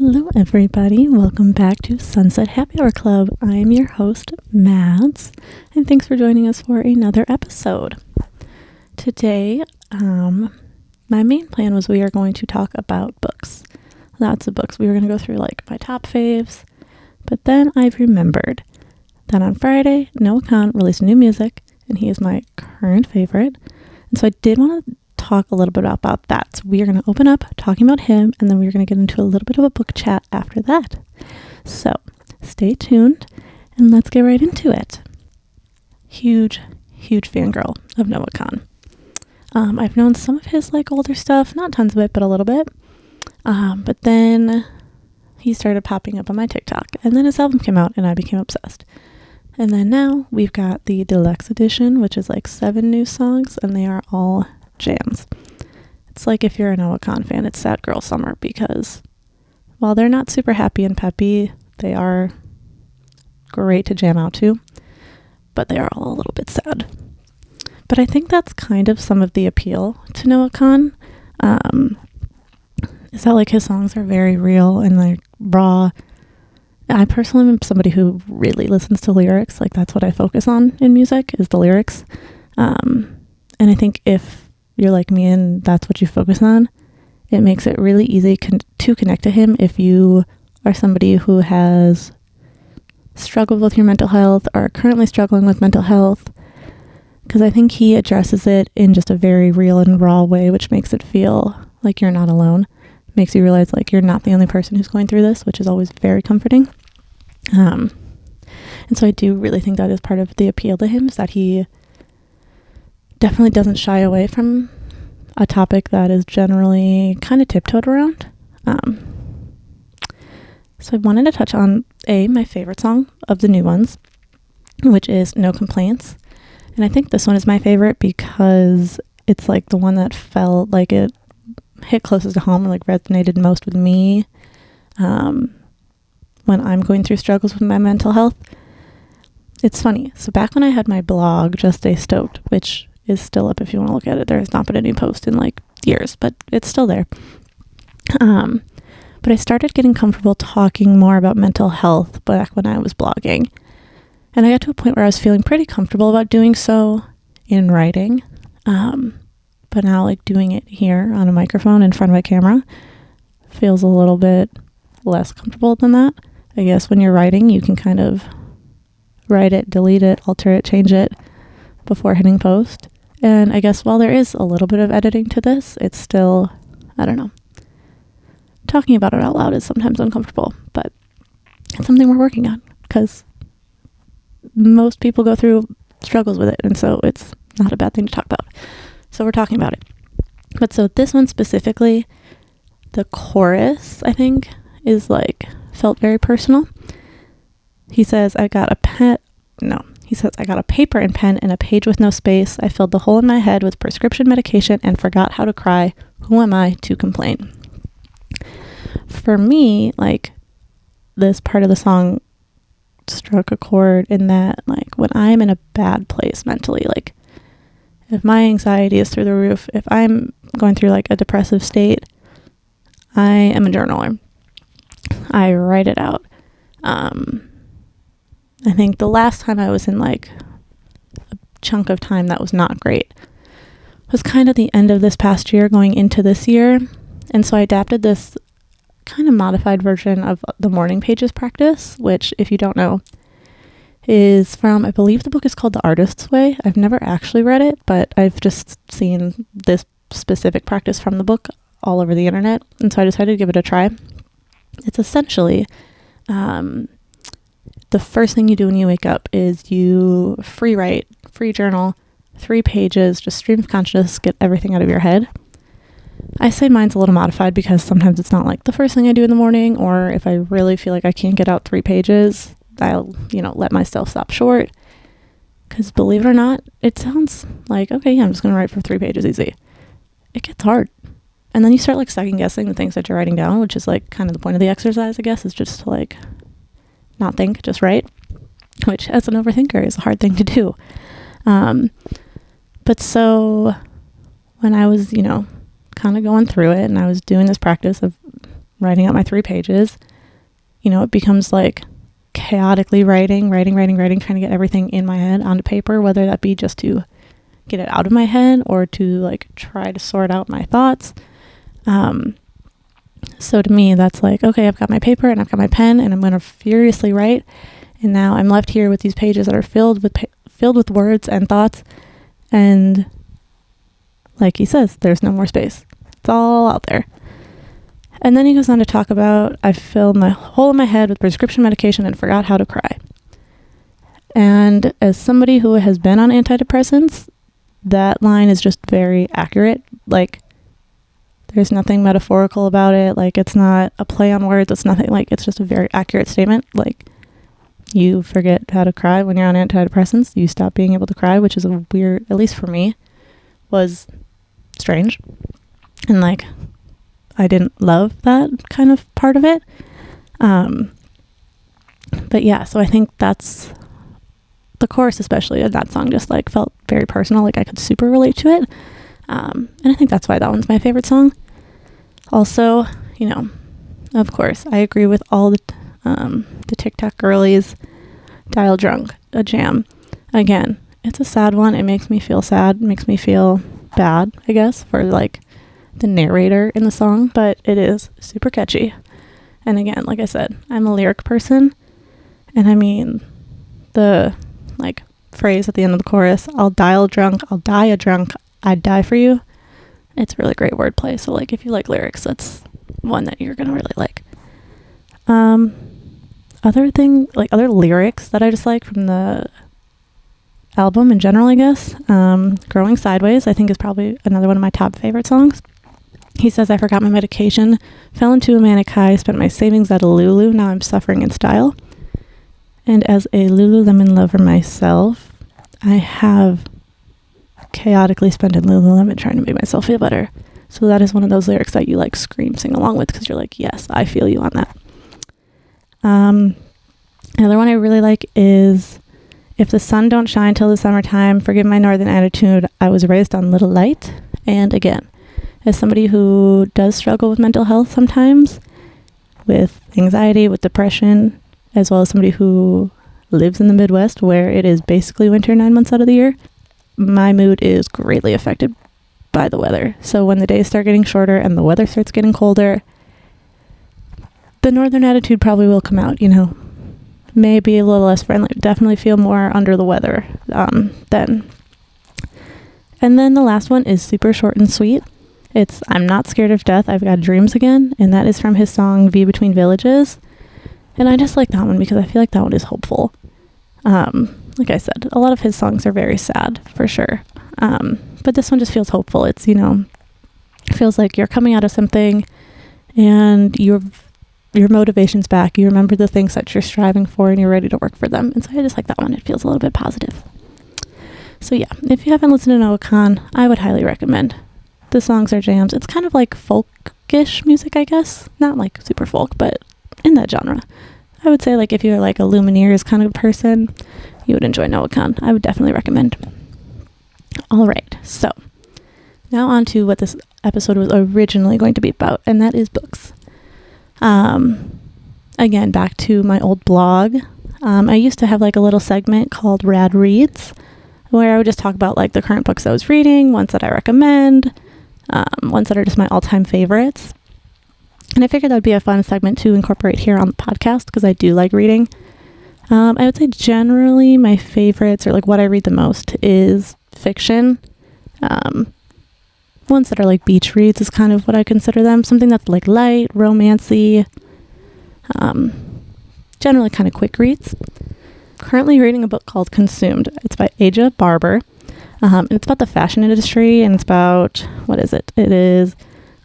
Hello everybody, welcome back to Sunset Happy Hour Club. I am your host, Mads, and thanks for joining us for another episode. Today, my main plan was we are going to talk about books. Lots of books. We were going to go through like my top faves, but then I remembered that on Friday, Noah Kahn released new music, and he is my current favorite, and so I did want to talk a little bit about that. So we are going to open up talking about him, and then we're going to get into a little bit of a book chat after that. So stay tuned and let's get right into it. Huge fangirl of Noah Kahn. I've known some of his like older stuff, not tons of it, but a little bit. But then he started popping up on my TikTok, and then his album came out and I became obsessed. And then now we've got the deluxe edition, which is like 7 new songs, and they are all jams. It's like if you're a Noah Kahn fan, it's sad girl summer, because while they're not super happy and peppy, they are great to jam out to, but they are all a little bit sad. But I think that's kind of some of the appeal to Noah Kahn, is that like his songs are very real and like raw. I personally am somebody who really listens to lyrics. Like that's what I focus on in music, is the lyrics. And I think if you're like me and that's what you focus on, it makes it really easy to connect to him if you are somebody who has struggled with your mental health or currently struggling with mental health, because I think he addresses it in just a very real and raw way, which makes it feel like you're not alone. Makes you realize like you're not the only person who's going through this, which is always very comforting. And so I do really think that is part of the appeal to him, is that he definitely doesn't shy away from a topic that is generally kind of tiptoed around. So I wanted to touch on my favorite song of the new ones, which is No Complaints. And I think this one is my favorite because it's like the one that felt like it hit closest to home, and like resonated most with me when I'm going through struggles with my mental health. It's funny. So back when I had my blog, Just Stay Stoked, which is still up if you want to look at it. There has not been any post in like years, but it's still there. But I started getting comfortable talking more about mental health back when I was blogging. And I got to a point where I was feeling pretty comfortable about doing so in writing. But now like doing it here on a microphone in front of a camera feels a little bit less comfortable than that. I guess when you're writing, you can kind of write it, delete it, alter it, change it before hitting post. And I guess while there is a little bit of editing to this, it's still, I don't know. Talking about it out loud is sometimes uncomfortable, but it's something we're working on, because most people go through struggles with it, and so it's not a bad thing to talk about. So we're talking about it. But so this one specifically, the chorus, I think, is like, felt very personal. He says, I got a paper and pen and a page with no space. I filled the hole in my head with prescription medication and forgot how to cry. Who am I to complain? For me, like, this part of the song struck a chord in that, like, when I'm in a bad place mentally, like, if my anxiety is through the roof, if I'm going through like a depressive state, I am a journaler. I write it out. I think the last time I was in like a chunk of time that was not great was kind of the end of this past year going into this year. And so I adapted this kind of modified version of the morning pages practice, which, if you don't know, is from, I believe the book is called The Artist's Way. I've never actually read it, but I've just seen this specific practice from the book all over the internet. And so I decided to give it a try. It's essentially, the first thing you do when you wake up is you free write, free journal, 3 pages, just stream of consciousness, get everything out of your head. I say mine's a little modified because sometimes it's not like the first thing I do in the morning, or if I really feel like I can't get out 3 pages, I'll, let myself stop short. Because believe it or not, it sounds like, okay, yeah, I'm just going to write for 3 pages easy. It gets hard. And then you start like second guessing the things that you're writing down, which is like kind of the point of the exercise, I guess, is just to like not think, just write, which as an overthinker is a hard thing to do. But so when I was, kind of going through it, and I was doing this practice of writing out my 3 pages, it becomes like chaotically writing, trying to get everything in my head onto paper, whether that be just to get it out of my head or to like try to sort out my thoughts. So to me, that's like, okay, I've got my paper and I've got my pen and I'm going to furiously write. And now I'm left here with these pages that are filled with words and thoughts. And like he says, there's no more space. It's all out there. And then he goes on to talk about, I filled my hole in my head with prescription medication and forgot how to cry. And as somebody who has been on antidepressants, that line is just very accurate. Like, there's nothing metaphorical about it. Like, it's not a play on words. It's nothing, like, it's just a very accurate statement. Like, you forget how to cry when you're on antidepressants. You stop being able to cry, which is a weird, at least for me, was strange. And like, I didn't love that kind of part of it. But yeah, so I think that's the chorus, especially of that song, just like felt very personal. Like I could super relate to it. And I think that's why that one's my favorite song. Also, of course, I agree with all the TikTok girlies. Dial Drunk, a jam. Again, it's a sad one. It makes me feel sad. It makes me feel bad, I guess, for like the narrator in the song, but it is super catchy. And again, like I said, I'm a lyric person, and I mean the like phrase at the end of the chorus, I'll dial drunk, I'll die a drunk, I'd die for you. It's really great wordplay. So like if you like lyrics, that's one that you're gonna really like. Other lyrics that I just like from the album in general, I guess. Growing Sideways, I think, is probably another one of my top favorite songs. He says, I forgot my medication, fell into a manic high, spent my savings at a Lulu, now I'm suffering in style. And as a Lululemon lover myself, I have chaotically spent in Lululemon trying to make myself feel better. So that is one of those lyrics that you like scream, sing along with, because you're like, yes, I feel you on that. Another one I really like is, if the sun don't shine till the summertime, forgive my northern attitude, I was raised on little light. And again, as somebody who does struggle with mental health sometimes, with anxiety, with depression, as well as somebody who lives in the Midwest where it is basically winter 9 months out of the year, my mood is greatly affected by the weather. So when the days start getting shorter and the weather starts getting colder, the northern attitude probably will come out, maybe a little less friendly, definitely feel more under the weather then. And then the last one is super short and sweet. It's I'm not scared of death, I've got dreams again, and that is from his song V Between Villages. And I just like that one because I feel like that one is hopeful. Like I said, a lot of his songs are very sad for sure, but this one just feels hopeful. It's feels like you're coming out of something and your motivation's back. You remember the things that you're striving for and you're ready to work for them. And so I just like that one. It feels a little bit positive. So yeah, if you haven't listened to Noah Kahn, I would highly recommend. The songs are jams. It's kind of like folkish music, I guess. Not like super folk, but in that genre. I would say like if you're like a Lumineers kind of person, you would enjoy Noah Kahn. I would definitely recommend. All right, so now on to what this episode was originally going to be about, and that is books. Again, back to my old blog. I used to have like a little segment called Rad Reads, where I would just talk about like the current books I was reading, ones that I recommend, ones that are just my all-time favorites. And I figured that would be a fun segment to incorporate here on the podcast because I do like reading. I would say generally my favorites, or like what I read the most, is fiction. Ones that are like beach reads is kind of what I consider them. Something that's like light, romancy, generally kind of quick reads. Currently reading a book called Consumed. It's by Aja Barber. And it's about the fashion industry, and it's about, what is it? It is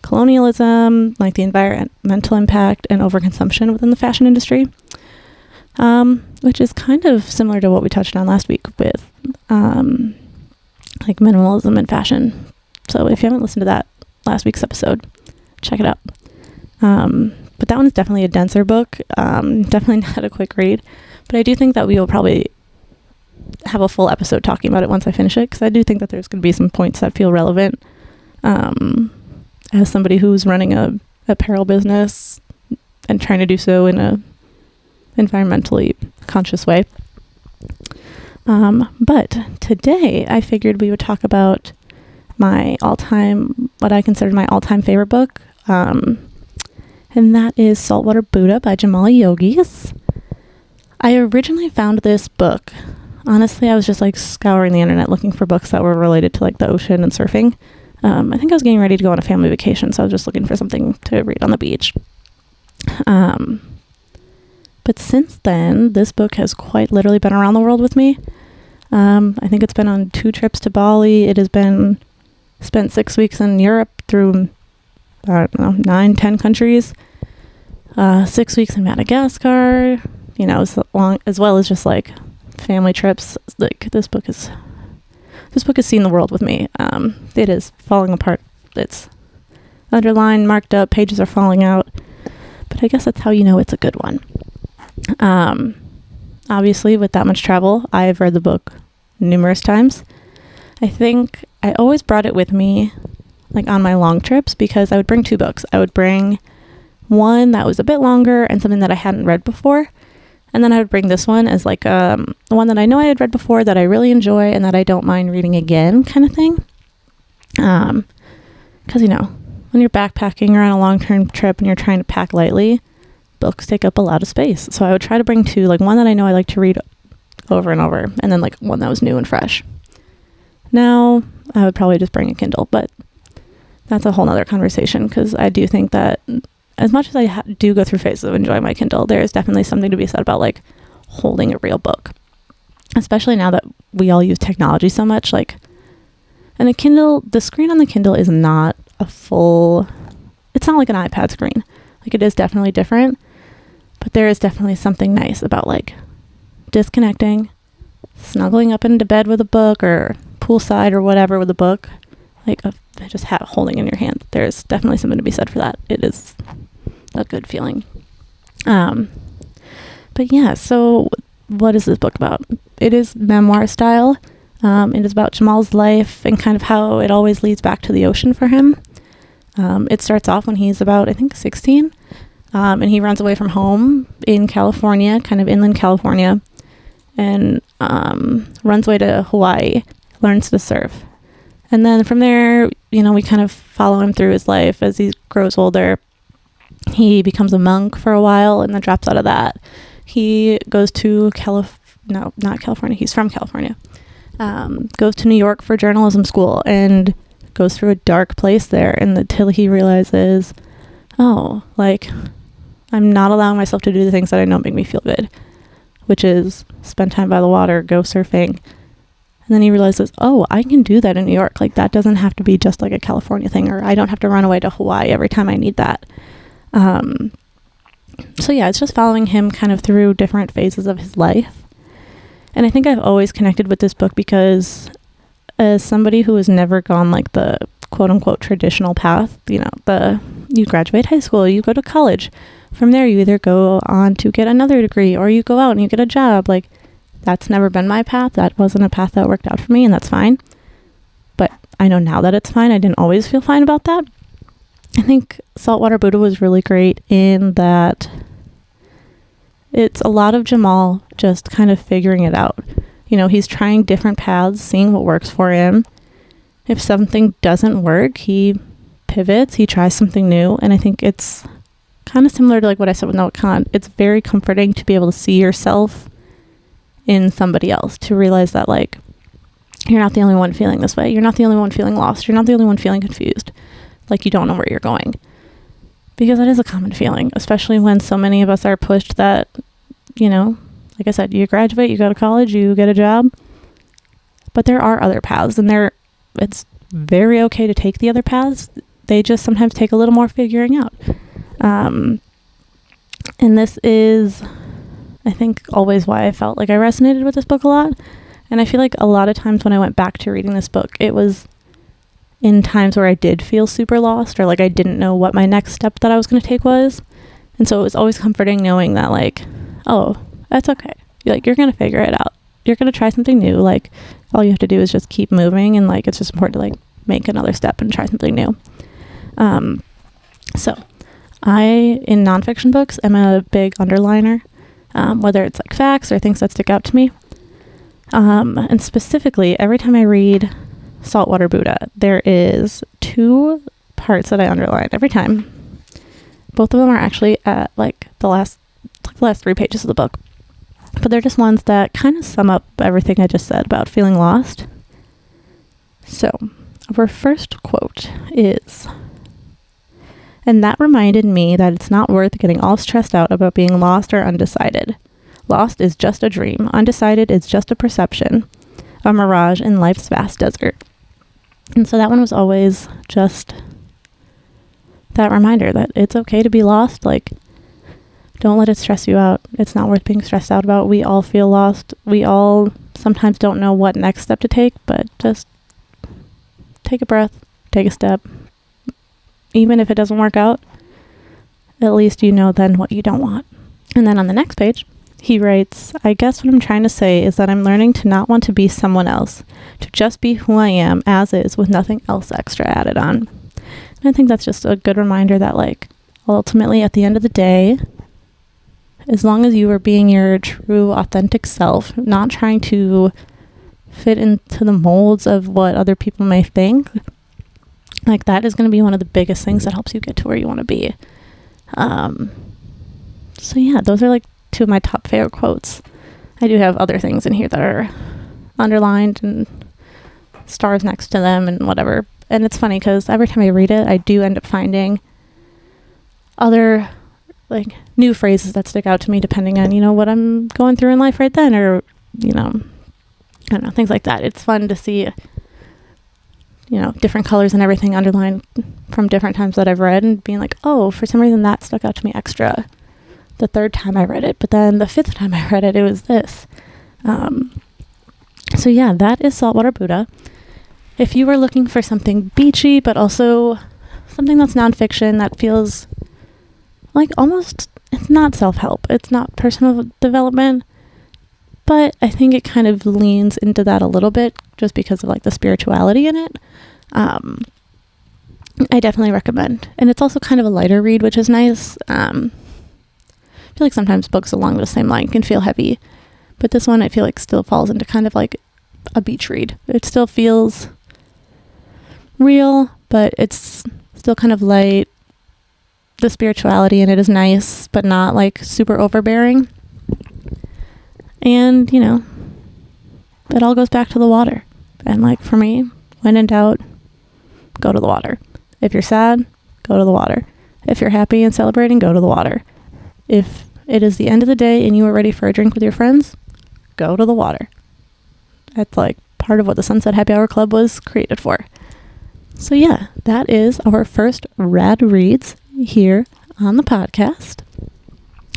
colonialism, like the environmental impact and overconsumption within the fashion industry, which is kind of similar to what we touched on last week with like minimalism and fashion. So if you haven't listened to that last week's episode, check it out. But that one is definitely a denser book, definitely not a quick read, but I do think that we will probably have a full episode talking about it once I finish it, because I do think that there's going to be some points that feel relevant as somebody who's running a apparel business and trying to do so in a environmentally conscious way. But today I figured we would talk about what I consider my all-time favorite book, and that is Saltwater Buddha by Jamal Yogis. I originally found this book. Honestly, I was just like scouring the internet looking for books that were related to like the ocean and surfing. I think I was getting ready to go on a family vacation, so I was just looking for something to read on the beach. But since then, this book has quite literally been around the world with me. I think it's been on 2 trips to Bali. It has been spent 6 weeks in Europe through, 9, 10 countries. 6 weeks in Madagascar, as well as just like family trips. Like this book has seen the world with me. It is falling apart. It's underlined, marked up, pages are falling out. But I guess that's how you know it's a good one. Obviously, with that much travel, I've read the book numerous times. I think I always brought it with me, like on my long trips, because I would bring 2 books. I would bring one that was a bit longer and something that I hadn't read before. And then I would bring this one as like one that I know I had read before that I really enjoy and that I don't mind reading again kind of thing. Because, when you're backpacking or on a long-term trip and you're trying to pack lightly, books take up a lot of space. So I would try to bring 2, like one that I know I like to read over and over, and then like one that was new and fresh. Now, I would probably just bring a Kindle, but that's a whole nother conversation, because I do think that as much as I do go through phases of enjoying my Kindle, there is definitely something to be said about like holding a real book, especially now that we all use technology so much. Like, and the screen on the Kindle is not it's not like an iPad screen. Like, it is definitely different, but there is definitely something nice about like disconnecting, snuggling up into bed with a book or poolside or whatever with a book, like just holding in your hand. There's definitely something to be said for that. It is a good feeling. But yeah, so what is this book about? It is memoir style. It is about Jamal's life and kind of how it always leads back to the ocean for him. It starts off when he's about, I think, 16, and he runs away from home in California, kind of inland California, and runs away to Hawaii, learns to surf. And then from there, we kind of follow him through his life as he grows older. He becomes a monk for a while and then drops out of that. He goes to not California, he's from California. Goes to New York for journalism school and goes through a dark place there, and until he realizes, like, I'm not allowing myself to do the things that I know make me feel good, which is spend time by the water, go surfing. And then he realizes, I can do that in New York. Like, that doesn't have to be just like a California thing, or I don't have to run away to Hawaii every time I need that. So yeah, it's just following him kind of through different phases of his life. And I think I've always connected with this book because as somebody who has never gone like the quote unquote traditional path, you graduate high school, you go to college. From there, you either go on to get another degree or you go out and you get a job. Like, that's never been my path. That wasn't a path that worked out for me, and that's fine. But I know now that it's fine. I didn't always feel fine about that. I think Saltwater Buddha was really great in that it's a lot of Jamal just kind of figuring it out. He's trying different paths, seeing what works for him. If something doesn't work, he pivots, he tries something new. And I think it's kind of similar to like what I said with Noah Kahn. It's very comforting to be able to see yourself in somebody else, to realize that like, you're not the only one feeling this way. You're not the only one feeling lost. You're not the only one feeling confused. Like, you don't know where you're going. Because that is a common feeling, especially when so many of us are pushed that, like I said, you graduate, you go to college, you get a job. But there are other paths, and it's very okay to take the other paths. They just sometimes take a little more figuring out. And this is, I think, always why I felt like I resonated with this book a lot. And I feel like a lot of times when I went back to reading this book, it was in times where I did feel super lost, or like I didn't know what my next step that I was going to take was. And so it was always comforting knowing that like, that's okay. Like, you're going to figure it out. You're going to try something new. Like, all you have to do is just keep moving, and like, it's just important to like make another step and try something new. So in nonfiction books, am a big underliner, whether it's like facts or things that stick out to me. And specifically, every time I read Saltwater Buddha, there is 2 parts that I underline every time. Both of them are actually at like the last 3 pages of the book. But they're just ones that kind of sum up everything I just said about feeling lost. So, our first quote is, "And that reminded me that it's not worth getting all stressed out about being lost or undecided. Lost is just a dream. Undecided is just a perception, a mirage in life's vast desert." And so that one was always just that reminder that it's okay to be lost. Like, don't let it stress you out. It's not worth being stressed out about. We all feel lost. We all sometimes don't know what next step to take, but just take a breath, take a step. Even if it doesn't work out, at least you know then what you don't want. And then on the next page, he writes, "I guess what I'm trying to say is that I'm learning to not want to be someone else, to just be who I am as is with nothing else extra added on." And I think that's just a good reminder that, like, ultimately at the end of the day, as long as you are being your true, authentic self, not trying to fit into the molds of what other people may think, like, that is going to be one of the biggest things that helps you get to where you want to be. So yeah, those are like 2 of my top favorite quotes. I do have other things in here that are underlined and stars next to them and whatever. And it's funny because every time I read it, I do end up finding other like new phrases that stick out to me depending on, what I'm going through in life right then, or, I don't know, things like that. It's fun to see, different colors and everything underlined from different times that I've read and being like, oh, for some reason that stuck out to me extra the 3rd time I read it, but then the 5th time I read it, it was this. So yeah, that is Saltwater Buddha. If you were looking for something beachy, but also something that's nonfiction that feels like almost, it's not self-help, it's not personal development, but I think it kind of leans into that a little bit just because of like the spirituality in it. I definitely recommend. And it's also kind of a lighter read, which is nice. I feel like sometimes books along the same line can feel heavy, but this one I feel like still falls into kind of like a beach read. It still feels real, but it's still kind of light. The spirituality in it is nice, but not like super overbearing. And, it all goes back to the water. And like for me, when in doubt, go to the water. If you're sad, go to the water. If you're happy and celebrating, go to the water. If it is the end of the day and you are ready for a drink with your friends, go to the water. That's like part of what the Sunset Happy Hour Club was created for. So yeah, that is our first Rad Reads here on the podcast.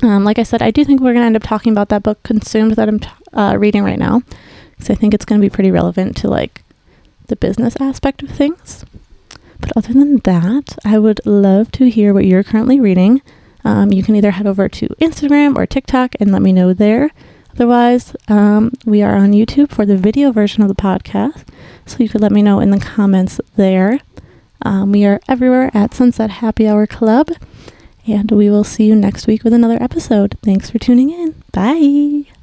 Like I said, I do think we're going to end up talking about that book, Consumed, that I'm reading right now, because I think it's going to be pretty relevant to like the business aspect of things. But other than that, I would love to hear what you're currently reading. You can either head over to Instagram or TikTok and let me know there. Otherwise, we are on YouTube for the video version of the podcast, so you could let me know in the comments there. We are everywhere at Sunset Happy Hour Club, and we will see you next week with another episode. Thanks for tuning in. Bye!